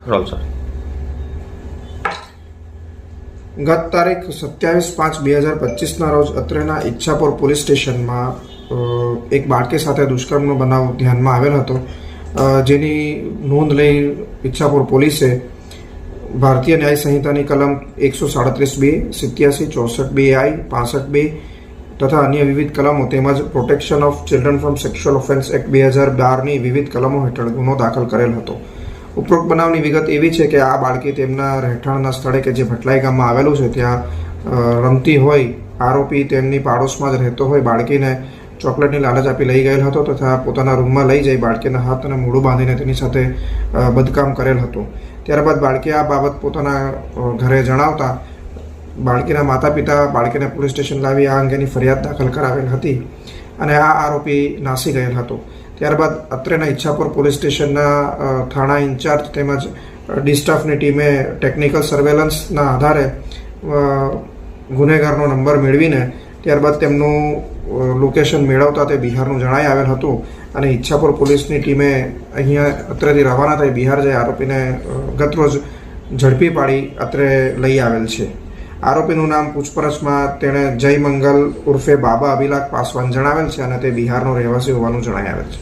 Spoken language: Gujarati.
Role sir. ગત તારીખ 27/5/2025ના રોજ અત્રેના ઈચ્છાપુર પોલીસ સ્ટેશનમાં એક બાળકી સાથે દુષ્કર્મનો બનાવ ધ્યાનમાં આવેલ હતો, જેની નોંધ લઈ ઈચ્છાપુર પોલીસે ભારતીય ન્યાય સંહિતાની કલમ 137(2), 87, 64(2)I, 65(2) તથા અન્ય વિવિધ કલમો તેમજ protection of children from sexual offence act 2012ની વિવિધ કલમો હેઠળ ગુનો દાખલ કરેલ હતો. ઉપરોક્ત બનાવની વિગત એવી છે કે આ બાળકી તેમના રહેઠાણના સ્થળે કે જે ભટલાઈ ગામમાં આવેલું છે ત્યાં રમતી હોય. આરોપી તેમની પાડોશમાં જ રહેતો હોય. બાળકીને ચોકલેટની લાલચ આપી લઈ ગયેલ હતો તથા પોતાના રૂમમાં લઈ જઈ બાળકીના હાથ અને મોઢું બાંધીને તેની સાથે બદકામ કરેલ હતું. ત્યારબાદ બાળકીએ આ બાબત પોતાના ઘરે જણાવતા બાળકીના માતા પિતા બાળકીને પોલીસ સ્ટેશન લાવી આ અંગેની ફરિયાદ દાખલ કરાવેલ હતી અને આ આરોપી નાસી ગયેલ હતો. ત્યારબાદ અત્રેના ઈચ્છાપુર પોલીસ સ્ટેશનના થાણા ઇન્ચાર્જ તેમજ ડી સ્ટાફની ટીમે ટેકનિકલ સર્વેલન્સના આધારે ગુનેગારનો નંબર મેળવીને ત્યારબાદ તેમનું લોકેશન મેળવતા તે બિહારનું જણાઈ આવેલ હતું અને ઈચ્છાપુર પોલીસની ટીમે અહીંયા અત્રેથી રવાના થઈ બિહાર જઈ આરોપીને ગતરોજ ઝડપી પાડી અત્રે લઈ આવેલ છે. આરોપીનું નામ પૂછપરછમાં તેણે જય મંગલ ઉર્ફે બાબા અભિલાખ પાસવાન જણાવેલ છે અને તે બિહારનો રહેવાસી હોવાનું જણાઈ આવેલ છે.